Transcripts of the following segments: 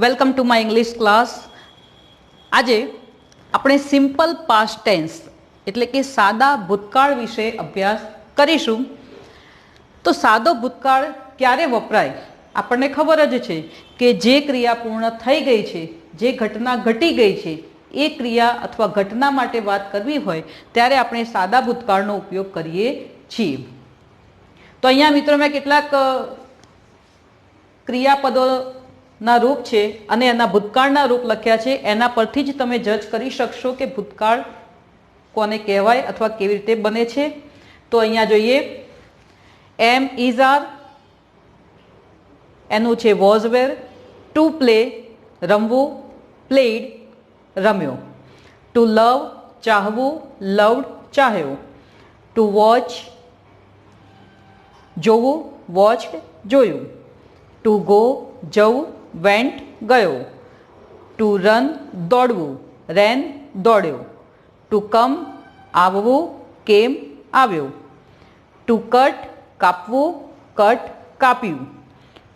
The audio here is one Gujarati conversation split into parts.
Welcome to my English class. આજે આપણે સિમ્પલ પાસ્ટ ટેન્સ એટલે કે સાદા ભૂતકાળ વિશે અભ્યાસ કરીશું. તો સાદો ભૂતકાળ ક્યારે વપરાય? આપણને ખબર જ છે કે જે ક્રિયા પૂર્ણ થઈ ગઈ છે, જે ઘટના ઘટી ગઈ છે, એ ક્રિયા અથવા ઘટના માટે વાત કરવી હોય ત્યારે આપણે સાદા ભૂતકાળનો ઉપયોગ કરીએ છીએ. તો અહીંયા મિત્રો મેં કેટલાક ક્રિયાપદોના રૂપ છે અને એના ભૂતકાળના રૂપ લખ્યા છે. એના પરથી જ તમે જજ કરી શકશો કે ભૂતકાળ કોને કહેવાય અથવા કેવી રીતે બને છે. તો અહીંયા જોઈએ, એમ ઇઝ આર, એનું છે વોઝ વેર. ટુ પ્લે રમવું, પ્લેડ રમ્યો. ટુ લવ ચાહવું, લવડ ચાહ્યો. ટુ વોચ જોવું, વોચડ જોયું. ટુ ગો જવું, વેન્ટ ગયો. ટુ રન દોડવું, રેન દોડ્યો. ટુ કમ આવવું, કેમ આવ્યો. ટુ કટ કાપવું, કટ કાપ્યું.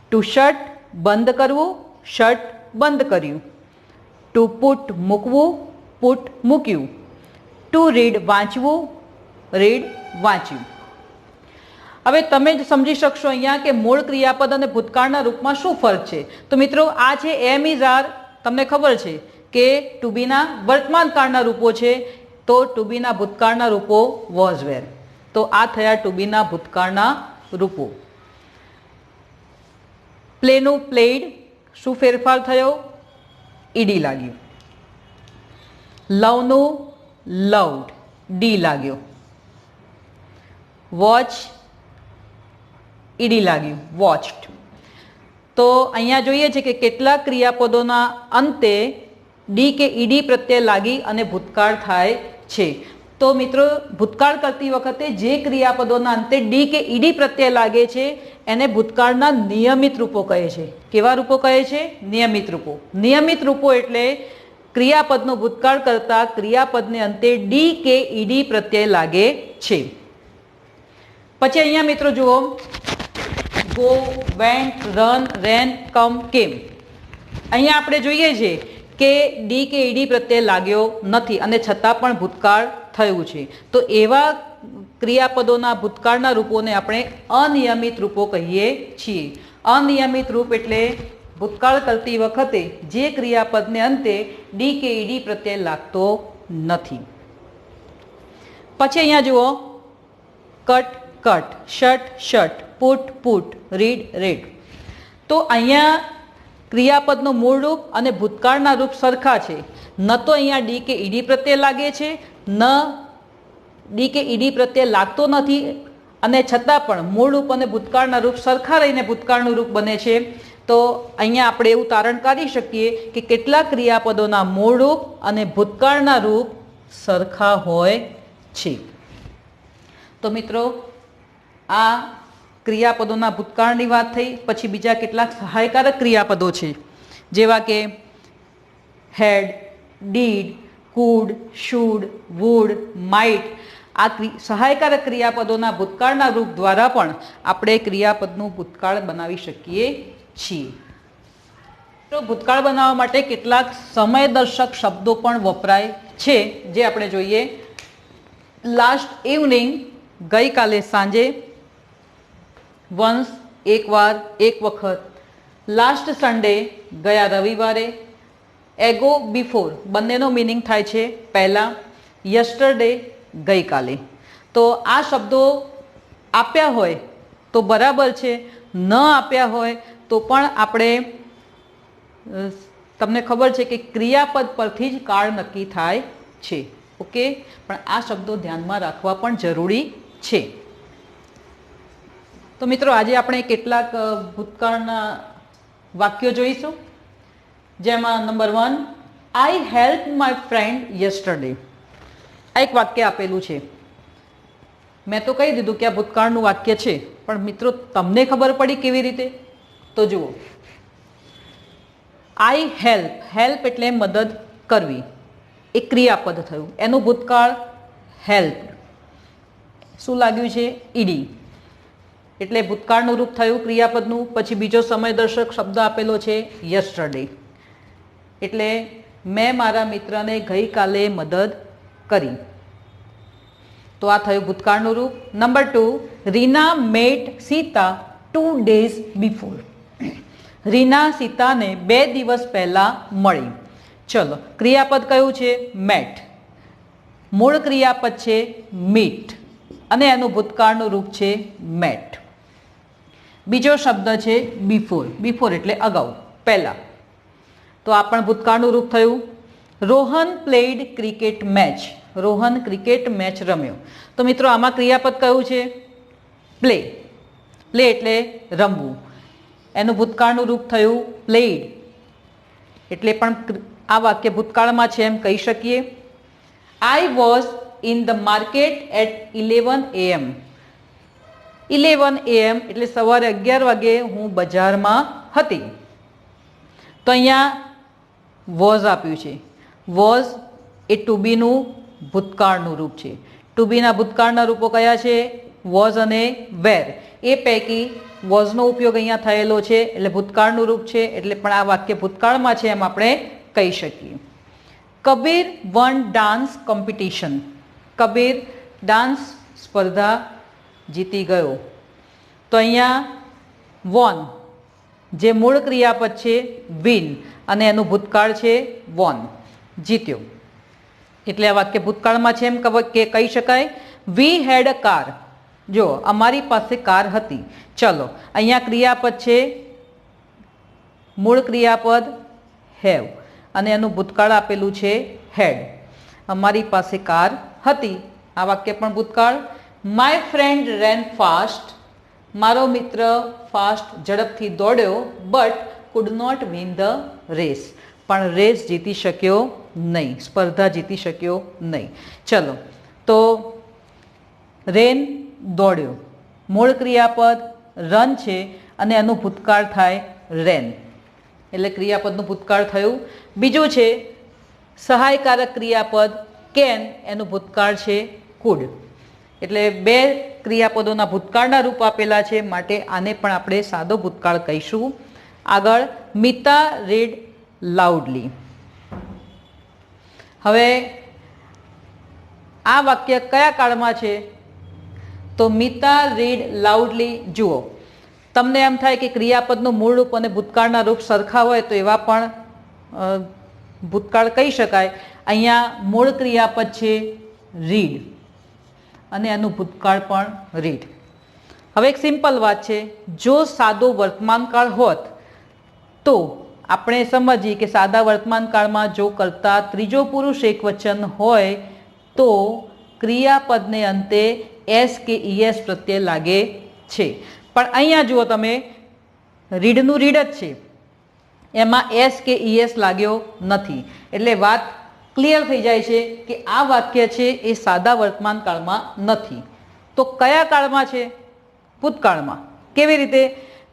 ટુ શટ બંધ કરવું, શટ બંધ કર્યું. ટુ પુટ મૂકવું, પુટ મૂક્યું. ટુ રીડ વાંચવું, રીડ વાંચ્યું. હવે તમે જ સમજી શકશો અહીંયા કે મૂળ ક્રિયાપદ અને ભૂતકાળના રૂપમાં શું ફરક છે. તો મિત્રો આ છે એમ ઇઝ આર. તમને ખબર છે કે ટુ બીના વર્તમાન કાળના રૂપો છે, તો ટુ બીના ભૂતકાળના રૂપો વોઝ વેર. તો આ થયા ટુ બીના ભૂતકાળના રૂપો. પ્લેનું પ્લેડ, શું ફેરફાર થયો? ઈડી લાગ્યું. લવનું લવડ, ડી લાગ્યો. વોચ ઈડી લાગ્યું, વોચડ. તો અહીંયા જોઈએ છે કે કેટલાક ક્રિયાપદોના અંતે ડી કે ઈડી પ્રત્યય લાગી અને ભૂતકાળ થાય છે. તો મિત્રો ભૂતકાળ કરતી વખતે જે ક્રિયાપદોના અંતે ડી કે ઈડી પ્રત્યય લાગે છે એને ભૂતકાળના નિયમિત રૂપો કહે છે. કેવા રૂપો કહે છે? નિયમિત રૂપો. નિયમિત રૂપો એટલે ક્રિયાપદનો ભૂતકાળ કરતા ક્રિયાપદને અંતે ડી કે ઈડી પ્રત્યય લાગે છે. પછી અહીંયા મિત્રો જુઓ, ગો, વેન્ટ, રન, રેન, કમ, કેમ. અહીંયા આપણે જોઈએ છે કે ડી કે ઈડી પ્રત્યે લાગ્યો નથી અને છતાં પણ ભૂતકાળ થયું છે. તો એવા ક્રિયાપદોના ભૂતકાળના રૂપોને આપણે અનિયમિત રૂપો કહીએ છીએ. અનિયમિત રૂપ એટલે ભૂતકાળ કરતી વખતે જે ક્રિયાપદને અંતે ડી કે ઈડી પ્રત્યય લાગતો નથી. પછી અહીંયા જુઓ, cut cut, shut shut, put put, read read. તો અહીંયા ક્રિયાપદનું મૂળ રૂપ અને ભૂતકાળના રૂપ સરખા છે. ન તો અહીંયા ડી કે ઈડી પ્રત્યે લાગે છે, ન ડી કે ઈડી પ્રત્યે લાગતો નથી, અને છતાં પણ મૂળ રૂપ અને ભૂતકાળના રૂપ સરખા રહીને ભૂતકાળનું રૂપ બને છે. તો અહીંયા આપણે એવું તારણ કાઢી શકીએ કે કેટલાક ક્રિયાપદોના મૂળ રૂપ અને ભૂતકાળના રૂપ સરખા હોય છે. તો મિત્રો આ ક્રિયાપદોના ભૂતકાળની વાત થઈ. પછી બીજા કેટલાક સહાયકારક ક્રિયાપદો છે, જેવા કે had, did, could, should, would, might. આ સહાયકારક ક્રિયાપદોના ભૂતકાળના રૂપ દ્વારા પણ આપણે ક્રિયાપદનું ભૂતકાળ બનાવી શકીએ છીએ. તો ભૂતકાળ બનાવવા માટે કેટલાક સમયદર્શક શબ્દો પણ વપરાય છે, જે આપણે જોઈએ. લાસ્ટ ઇવનિંગ, ગઈકાલે સાંજે. વન્સ એકવાર, એક વખત. લાસ્ટ સન્ડે, ગયા રવિવારે. એગો, બિફોર, બંનેનો મિનિંગ થાય છે પહેલાં. યસ્ટરડે, ગઈકાલે. તો આ શબ્દો આપ્યા હોય તો બરાબર છે, ન આપ્યા હોય તો પણ આપણે, તમને ખબર છે કે ક્રિયાપદ પરથી જ કાળ નક્કી થાય છે. ઓકે, પણ આ શબ્દો ધ્યાનમાં રાખવા પણ જરૂરી છે. તો મિત્રો આજે આપણે કેટલાક ભૂતકાળના વાક્યો જોઈશું, જેમાં number 1, I help my friend yesterday. આ એક વાક્ય આપેલું છે. મેં તો કહી દીધું કે આ ભૂતકાળનું વાક્ય છે, પણ મિત્રો તમને ખબર પડી કેવી રીતે? તો જુઓ, આઈ હેલ્પ, હેલ્પ એટલે મદદ કરવી, એ ક્રિયાપદ થયું. એનું ભૂતકાળ હેલ્પ. શું લાગ્યું છે? ઈડી. એટલે ભૂતકાળનું રૂપ થયું ક્રિયાપદનું. પછી બીજો સમયદર્શક શબ્દ આપેલો છે યસ્ટરડે. એટલે મેં મારા મિત્રને ગઈકાલે મદદ કરી. તો આ થયું ભૂતકાળનું રૂપ. Number 2, Reena met Sita 2 days before. Reena સીતાને 2 દિવસ પહેલા મળી. ચલો, ક્રિયાપદ કયું છે? મેટ. મૂળ ક્રિયાપદ છે મીટ અને એનું ભૂતકાળનું રૂપ છે મેટ. બીજો શબ્દ છે બિફોર. બિફોર એટલે અગાઉ, પહેલા. તો આ પણ ભૂતકાળનું રૂપ થયું. Rohan played cricket match. Rohan cricket match રમ્યો. તો મિત્રો આમાં ક્રિયાપદ કયું છે? પ્લે. પ્લે એટલે રમવું. એનું ભૂતકાળનું રૂપ થયું પ્લેડ. એટલે પણ આ વાક્ય ભૂતકાળમાં છે એમ કહી શકીએ. I was in the market at 11 AM. 11 AM એટલે સવારે 11 વાગે હું બજારમાં હતી. તો અહીંયા વોઝ આપ્યું છે. વોઝ એ ટુ બીનું ભૂતકાળનું રૂપ છે. ટુ બીના ભૂતકાળના રૂપો કયા છે? વોઝ અને વેર. એ પૈકી વોઝનો ઉપયોગ અહીંયા થયેલો છે એટલે ભૂતકાળનું રૂપ છે, એટલે પણ આ વાક્ય ભૂતકાળમાં છે એમ આપણે કહી શકીએ. Kabir one dance competition. Kabir dance સ્પર્ધા જીતી ગયો. તો અહીંયા વોન જે મૂળ ક્રિયાપદ છે વિન અને એનું ભૂતકાળ છે વોન, જીત્યો. એટલે આ વાક્ય ભૂતકાળમાં છે એમ કે કહી શકાય. વી હેડ અ કાર. જો અમારી પાસે કાર હતી. ચલો, અહીંયા ક્રિયાપદ છે મૂળ ક્રિયાપદ હેવ અને એનું ભૂતકાળ આપેલું છે હેડ. અમારી પાસે કાર હતી, આ વાક્ય પણ ભૂતકાળ. My friend ran fast. મારો મિત્ર ફાસ્ટ ઝડપથી દોડ્યો but could not win the race. પણ રેસ જીતી શક્યો નહીં, સ્પર્ધા જીતી શક્યો નહીં. ચલો, તો રેન દોડ્યો, મૂળ ક્રિયાપદ રન છે અને એનું ભૂતકાળ થાય રેન, એટલે ક્રિયાપદનું ભૂતકાળ થયું. બીજું છે સહાયકારક ક્રિયાપદ કેન, એનું ભૂતકાળ છે કુડ. એટલે 2 ક્રિયાપદોના ભૂતકાળના રૂપ આપેલા છે, માટે આને પણ આપણે સાદો ભૂતકાળ કહીશું. આગળ, મિતા રીડ લાઉડલી. હવે આ વાક્ય કયા કાળમાં છે? તો મિતા રીડ લાઉડલી. જુઓ, તમને એમ થાય કે ક્રિયાપદનું મૂળ રૂપ અને ભૂતકાળના રૂપ સરખા હોય તો એવા પણ ભૂતકાળ કહી શકાય. અહીંયા મૂળ ક્રિયાપદ છે રીડ અને એનું ભૂતકાળ પણ રીડ. હવે એક સિમ્પલ વાત છે, જો સાદો વર્તમાનકાળ હોત તો આપણે સમજીએ કે સાદા વર્તમાનકાળમાં જો કરતા ત્રીજો પુરુષ એકવચન હોય તો ક્રિયાપદને અંતે એસ કે ઈએસ પ્રત્યય લાગે છે. પણ અહીંયા જુઓ તમે, રીડનું રીડ જ છે, એમાં એસ કે ઈએસ લાગ્યો નથી. એટલે વાત ક્લિયર થઈ જાય છે કે આ વાક્ય છે એ સાદા વર્તમાન કાળમાં નથી. તો કયા કાળમાં છે? ભૂતકાળમાં. કેવી રીતે?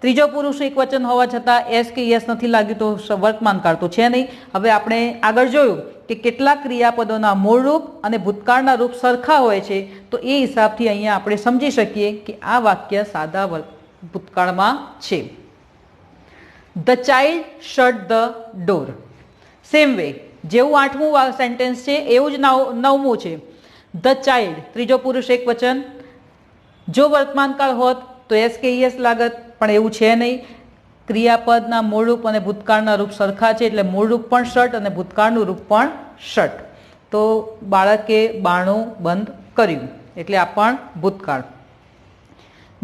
ત્રીજો પુરુષ એકવચન હોવા છતાં એસ કે ઈએસ નથી લાગ્યું તો વર્તમાન કાળ તો છે નહીં. હવે આપણે આગળ જોયું કે કેટલાક ક્રિયાપદોના મૂળ રૂપ અને ભૂતકાળના રૂપ સરખા હોય છે, તો એ હિસાબથી અહીંયા આપણે સમજી શકીએ કે આ વાક્ય સાદા ભૂતકાળમાં છે. The child shut the door. Same way, જેવું 8મું સેન્ટેન્સ છે એવું જ 9મું છે. ધ ચાઇલ્ડ ત્રીજો પુરુષ એકવચન, જો વર્તમાનકાળ હોત તો એસ કે ઈએસ લાગત, પણ એવું છે નહીં. ક્રિયાપદના મૂળ રૂપ અને ભૂતકાળના રૂપ સરખા છે, એટલે મૂળ રૂપ પણ શટ અને ભૂતકાળનું રૂપ પણ શટ. તો બાળકે બારણું બંધ કર્યું, એટલે આ પણ ભૂતકાળ.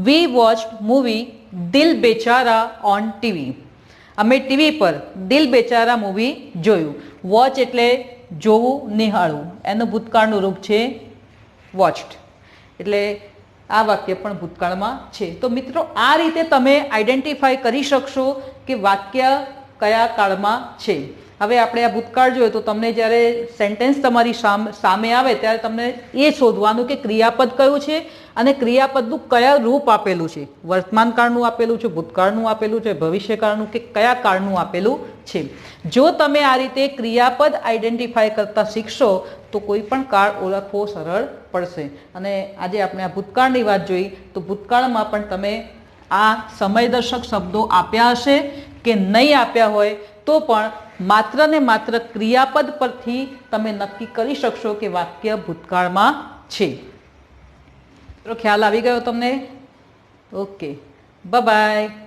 વી વોચ્ડ મૂવી દિલ બેચારા ઓન ટીવી. અમે ટીવી પર દિલ બેચારા મૂવી જોયું. વોચ એટલે જોવું, નિહાળવું, એનું ભૂતકાળનું રૂપ છે વોચ્ડ. એટલે આ વાક્ય પણ ભૂતકાળમાં છે. તો મિત્રો, આ રીતે તમે આઈડેન્ટિફાઈ કરી શકશો કે વાક્ય કયા કાળમાં છે. હવે આપણે આ ભૂતકાળ જોઈએ તો તમને જ્યારે સેન્ટેન્સ તમારી સામે આવે ત્યારે તમને એ શોધવાનું કે ક્રિયાપદ કયું છે અને ક્રિયાપદનું કયા રૂપ આપેલું છે. વર્તમાન કાળનું આપેલું છે, ભૂતકાળનું આપેલું છે, ભવિષ્યકાળનું કે કયા કાળનું આપેલું છે. જો તમે આ રીતે ક્રિયાપદ આઈડેન્ટિફાઈ કરતા શીખશો તો કોઈ પણ કાળ ઓળખવો સરળ પડશે. અને આજે આપણે આ ભૂતકાળની વાત જોઈ તો ભૂતકાળમાં પણ તમે આ સમયદર્શક શબ્દો આપ્યા હશે કે નહીં આપ્યા હોય તો પણ मात्र ने मात्र क्रियापद परथी तमे नक्की करी शकशो के वाक्य भूतकाळमां छे। तो ख्याल आवी गयो तमने? Okay, bye bye.